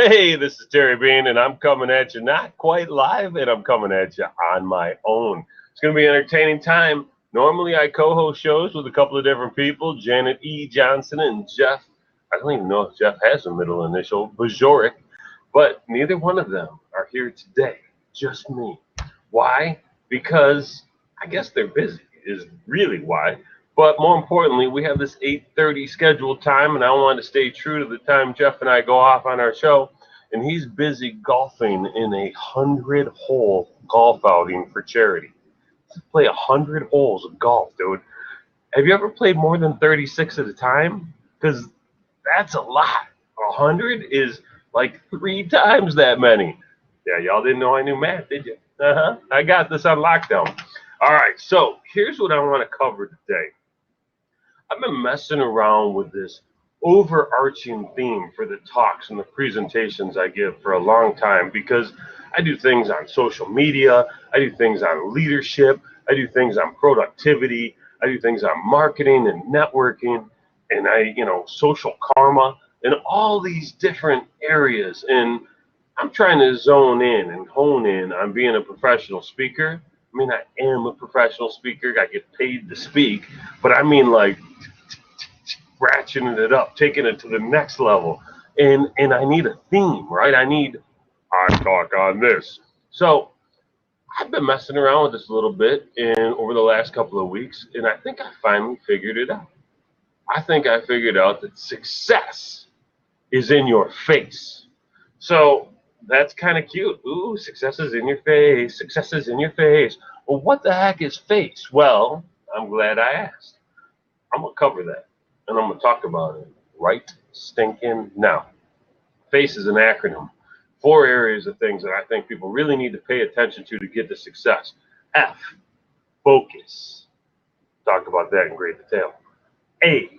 Hey, this is Terry Bean, and I'm coming at you not quite live, and I'm coming at you on my own. It's going to be an entertaining time. Normally, I co-host shows with a couple of different people, Janet E. Johnson and Jeff. I don't even know if Jeff has a middle initial, Bajoric, but neither one of them are here today. Just me. Why? Because I guess they're busy, is really why. But more importantly, we have this 8:30 scheduled time, and I want to stay true to the time Jeff and I go off on our show. And he's busy golfing in 100-hole golf outing for charity. Play 100 holes of golf, dude. Have you ever played more than 36 at a time? Because that's a lot. 100 is like 3 times that many. Yeah, y'all didn't know I knew math, did you? I got this on lockdown. All right, so here's what I want to cover today. I've been messing around with this overarching theme for the talks and the presentations I give for a long time because I do things on social media, I do things on leadership, I do things on productivity, I do things on marketing and networking, and social karma, and all these different areas. And I'm trying to zone in and hone in on being a professional speaker. I mean, I am a professional speaker. I get paid to speak, but I mean like ratcheting it up, taking it to the next level. And I need a theme, right? I talk on this. So I've been messing around with this a little bit over the last couple of weeks, and I think I finally figured it out. I think I figured out that success is in your face. So that's kind of cute. Ooh, success is in your face. Success is in your face. Well, what the heck is face? Well, I'm glad I asked. I'm going to cover that, and I'm going to talk about it right stinking now. FACE is an acronym. 4 areas of things that I think people really need to pay attention to get to success. F, focus. Talk about that in great detail. A,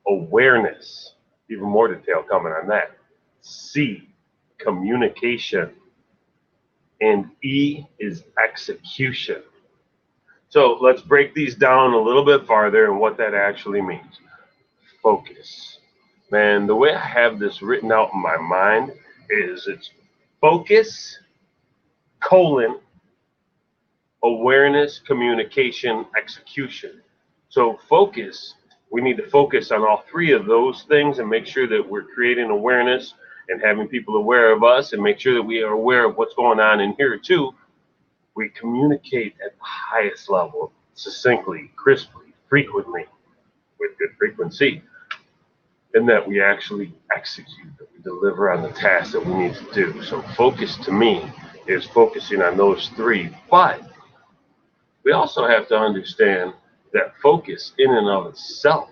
awareness. Even more detail coming on that. C, communication. And E is execution. So let's break these down a little bit farther and what that actually means. Focus. Man, the way I have this written out in my mind is it's focus, colon, awareness, communication, execution. So focus, we need to focus on all 3 of those things and make sure that we're creating awareness and having people aware of us and make sure that we are aware of what's going on in here too. We communicate at the highest level, succinctly, crisply, frequently, with good frequency, and that we actually execute, that we deliver on the tasks that we need to do. So focus to me is focusing on those 3, but we also have to understand that focus in and of itself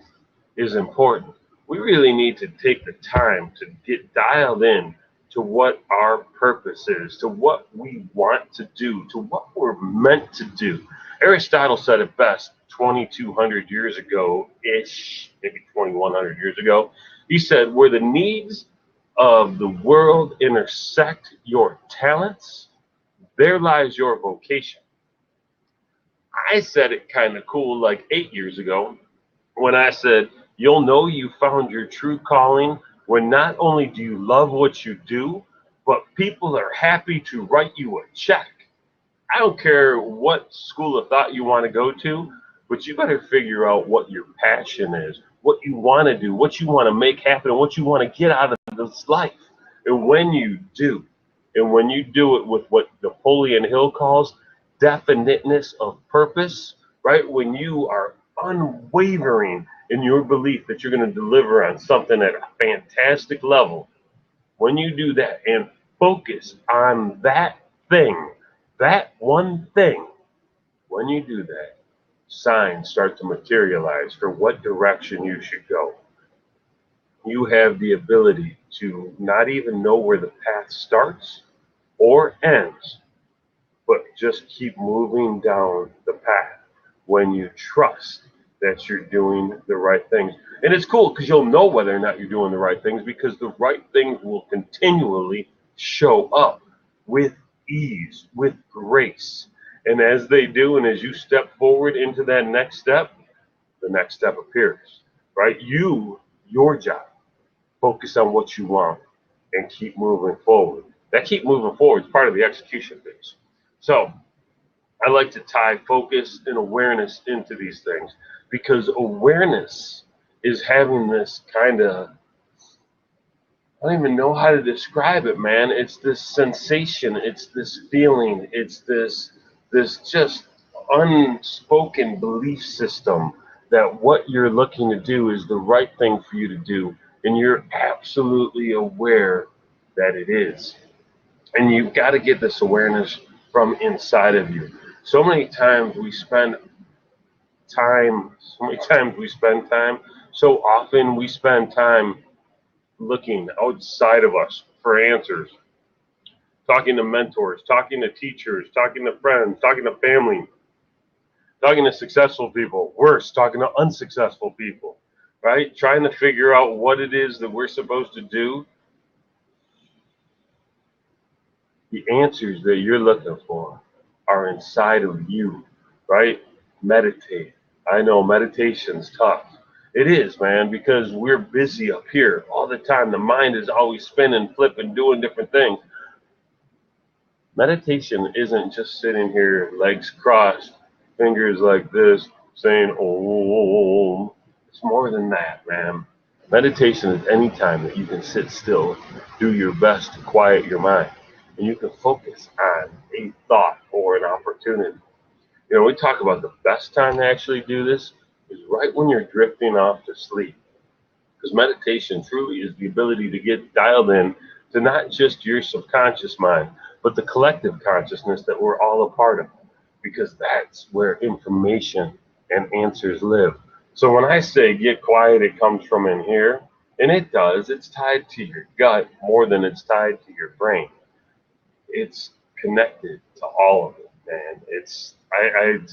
is important. We really need to take the time to get dialed in to what our purpose is, to what we want to do, to what we're meant to do. Aristotle said it best 2,200 years ago-ish, maybe 2,100 years ago. He said, where the needs of the world intersect your talents, there lies your vocation. I said it kind of cool like 8 years ago when I said, you'll know you found your true calling when not only do you love what you do, but people are happy to write you a check. I don't care what school of thought you want to go to, but you better figure out what your passion is, what you want to do, what you want to make happen, and what you want to get out of this life. And when you do it with what Napoleon Hill calls definiteness of purpose, right? When you are unwavering in your belief that you're going to deliver on something at a fantastic level, when you do that and focus on that thing, that one thing, when you do that, signs start to materialize for what direction you should go. You have the ability to not even know where the path starts or ends, but just keep moving down the path when you trust that you're doing the right things. And it's cool because you'll know whether or not you're doing the right things because the right things will continually show up with ease, with grace. And as they do, and as you step forward into that next step, the next step appears, right? Your job, focus on what you want and keep moving forward. That keep moving forward is part of the execution phase. So I like to tie focus and awareness into these things because awareness is having this kind of, I don't even know how to describe it, man. It's this sensation, it's this feeling, it's this just unspoken belief system that what you're looking to do is the right thing for you to do, and you're absolutely aware that it is. And you've got to get this awareness from inside of you. So many times we spend time, so often we spend time looking outside of us for answers, talking to mentors, talking to teachers, talking to friends, talking to family, talking to successful people, worse, talking to unsuccessful people, right? Trying to figure out what it is that we're supposed to do. The answers that you're looking for are inside of you, right? Meditate. I know meditation's tough. It is, man, because we're busy up here all the time. The mind is always spinning, flipping, doing different things. Meditation isn't just sitting here, legs crossed, fingers like this, saying, Om. It's more than that, man. Meditation is any time that you can sit still, do your best to quiet your mind, and you can focus on a thought or an opportunity. You know, we talk about the best time to actually do this is right when you're drifting off to sleep. Because meditation truly is the ability to get dialed in to not just your subconscious mind, but the collective consciousness that we're all a part of. Because that's where information and answers live. So when I say get quiet, it comes from in here, and it does. It's tied to your gut more than it's tied to your brain. It's connected to all of it, man.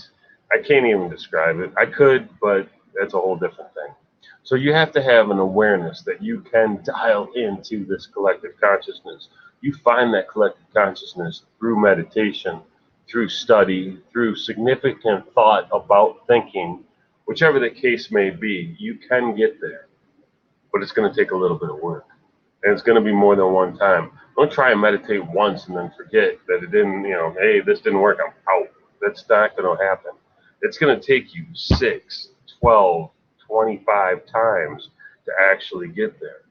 I can't even describe it. I could, but that's a whole different thing. So you have to have an awareness that you can dial into this collective consciousness. You find that collective consciousness through meditation, through study, through significant thought about thinking, whichever the case may be. You can get there, but it's going to take a little bit of work. And it's going to be more than one time. Don't try and meditate once and then forget that it didn't, hey, this didn't work, I'm out. That's not going to happen. It's going to take you 6, 12, 25 times to actually get there.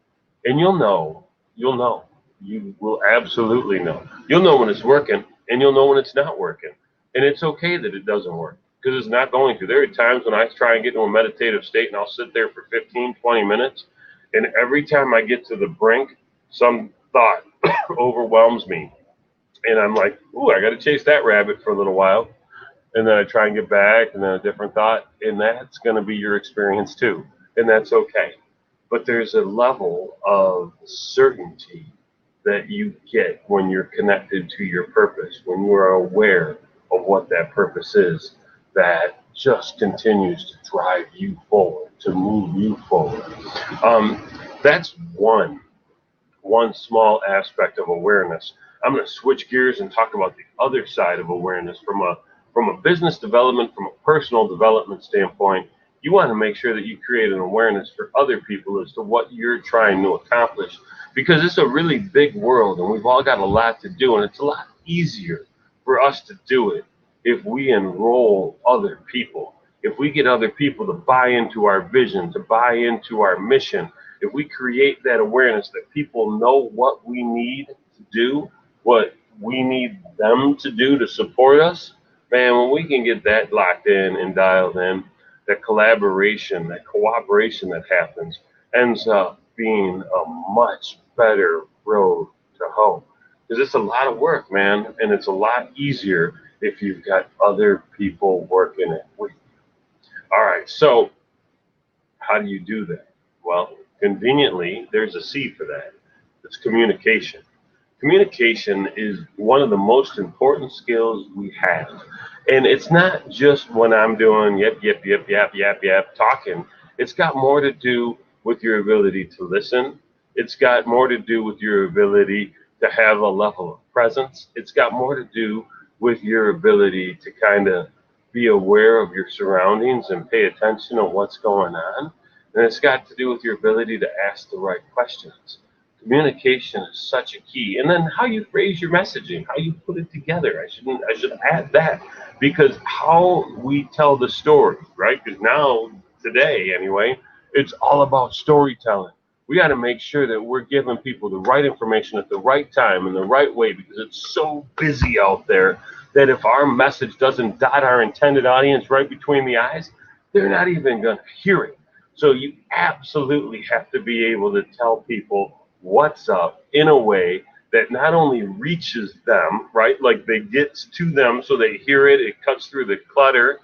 And you'll know. You will absolutely know. You'll know when it's working, and you'll know when it's not working. And it's okay that it doesn't work, because it's not going to. There are times when I try and get into a meditative state, and I'll sit there for 15, 20 minutes, and every time I get to the brink, some thought overwhelms me. And I'm like, ooh, I got to chase that rabbit for a little while. And then I try and get back, and then a different thought. And that's going to be your experience too. And that's okay. But there's a level of certainty that you get when you're connected to your purpose, when you are aware of what that purpose is, that just continues to drive you forward, to move you forward. That's one small aspect of awareness. I'm going to switch gears and talk about the other side of awareness from a business development, from a personal development standpoint. You want to make sure that you create an awareness for other people as to what you're trying to accomplish, because it's a really big world and we've all got a lot to do, and it's a lot easier for us to do it if we enroll other people, if we get other people to buy into our vision, to buy into our mission, if we create that awareness that people know what we need to do, what we need them to do to support us, man, when we can get that locked in and dialed in, that collaboration, that cooperation that happens ends up being a much better road to hoe. Because it's a lot of work, man, and it's a lot easier if you've got other people working it with you. All right, so how do you do that? Well, conveniently, there's a C for that. It's communication. Communication is one of the most important skills we have. And it's not just when I'm doing yap, talking. It's got more to do with your ability to listen. It's got more to do with your ability to have a level of presence. It's got more to do with your ability to kind of be aware of your surroundings and pay attention to what's going on. And it's got to do with your ability to ask the right questions. Communication is such a key. And then how you phrase your messaging, how you put it together. I should add that, because how we tell the story, right? Because now, today anyway, it's all about storytelling. We got to make sure that we're giving people the right information at the right time in the right way, because it's so busy out there that if our message doesn't dot our intended audience right between the eyes, they're not even going to hear it. So you absolutely have to be able to tell people what's up in a way that not only reaches them, right? Like they gets to them so they hear it, it cuts through the clutter,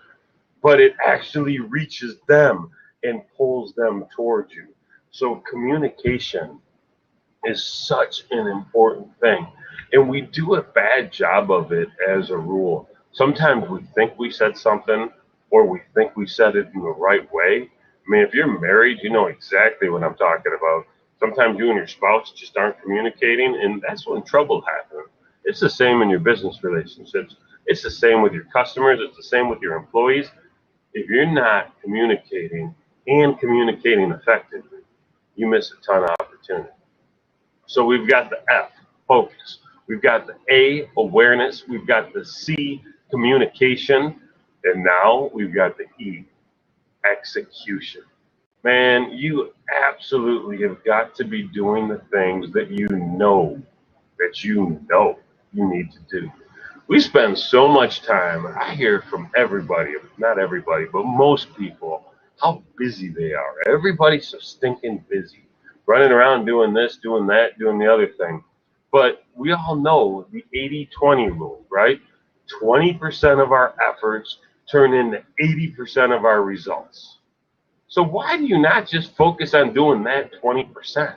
but it actually reaches them and pulls them towards you. So communication is such an important thing. And we do a bad job of it as a rule. Sometimes we think we said something, or we think we said it in the right way. I mean, if you're married, you know exactly what I'm talking about. Sometimes you and your spouse just aren't communicating, and that's when trouble happens. It's the same in your business relationships. It's the same with your customers. It's the same with your employees. If you're not communicating and communicating effectively, you miss a ton of opportunity. So we've got the F, focus. We've got the A, awareness. We've got the C, communication. And now we've got the E, execution. Man, you absolutely have got to be doing the things that you need to do. We spend so much time, I hear from everybody, not everybody, but most people, how busy they are. Everybody's so stinking busy, running around doing this, doing that, doing the other thing. But we all know the 80-20 rule, right? 20% of our efforts turn into 80% of our results. So why do you not just focus on doing that 20%?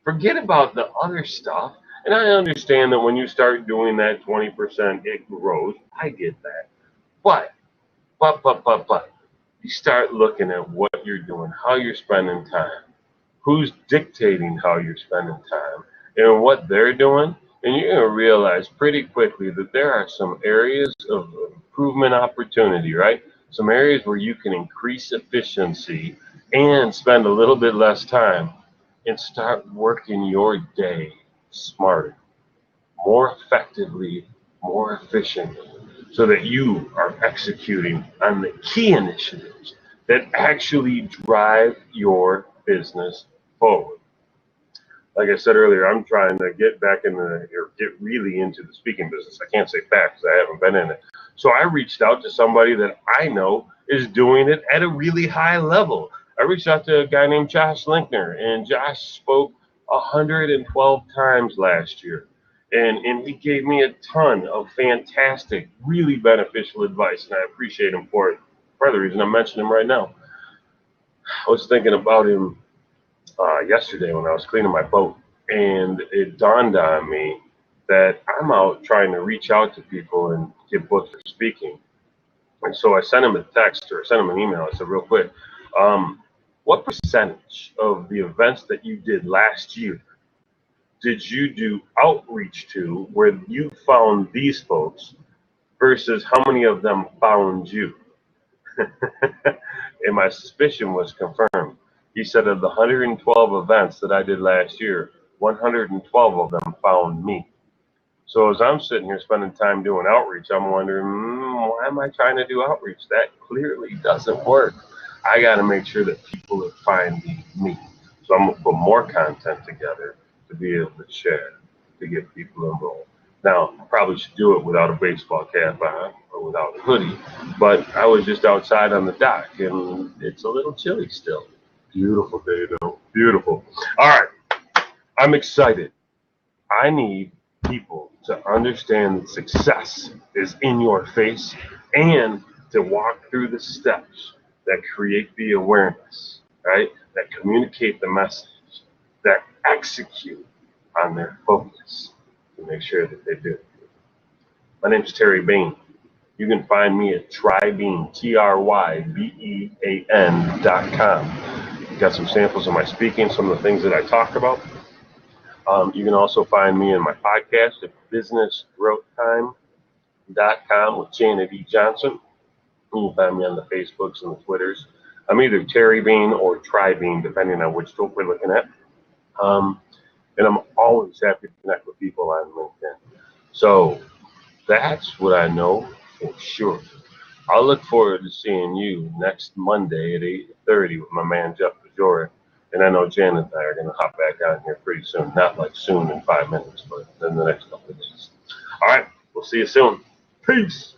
Forget about the other stuff. And I understand that when you start doing that 20%, it grows. I get that. But, but, you start looking at what you're doing, how you're spending time, who's dictating how you're spending time, and what they're doing. And you're going to realize pretty quickly that there are some areas of improvement opportunity, right? Some areas where you can increase efficiency and spend a little bit less time and start working your day smarter, more effectively, more efficiently, so that you are executing on the key initiatives that actually drive your business forward. Like I said earlier, I'm trying to get back in or get really into the speaking business. I can't say back because I haven't been in it. So I reached out to somebody that I know is doing it at a really high level. I reached out to a guy named Josh Linkner, and Josh spoke 112 times last year. And he gave me a ton of fantastic, really beneficial advice, and I appreciate him for it. Part of the reason I'm mentioning him right now. I was thinking about him yesterday when I was cleaning my boat, and it dawned on me that I'm out trying to reach out to people and get booked for speaking. And so I sent him a text, or I sent him an email. I said, real quick, what percentage of the events that you did last year did you do outreach to where you found these folks versus how many of them found you? And my suspicion was confirmed. He said of the 112 events that I did last year, 112 of them found me. So as I'm sitting here spending time doing outreach, I'm wondering, why am I trying to do outreach? That clearly doesn't work. I got to make sure that people are finding me. So I'm going to put more content together to be able to share, to get people involved. Now, I probably should do it without a baseball cap on or without a hoodie, but I was just outside on the dock, and it's a little chilly still. Beautiful day, though. Beautiful. All right. I'm excited. I need people to understand that success is in your face and to walk through the steps that create the awareness, right? That communicate the message, that execute on their focus to make sure that they do. My name's Terry Bain. You can find me at Trybean, TRYBEAN.com. Got some samples of my speaking, some of the things that I talk about. You can also find me in my podcast at businessgrowthtime.com with Janet E. Johnson. You can find me on the Facebooks and the Twitters. I'm either Terry Bean or Trybean, depending on which talk we're looking at. and I'm always happy to connect with people on LinkedIn. So that's what I know for sure. I'll look forward to seeing you next Monday at 8:30 with my man Jeff Pajora. And I know Janet and I are going to hop back on here pretty soon. Not like soon in 5 minutes, but in the next couple of days. All right, we'll see you soon. Peace.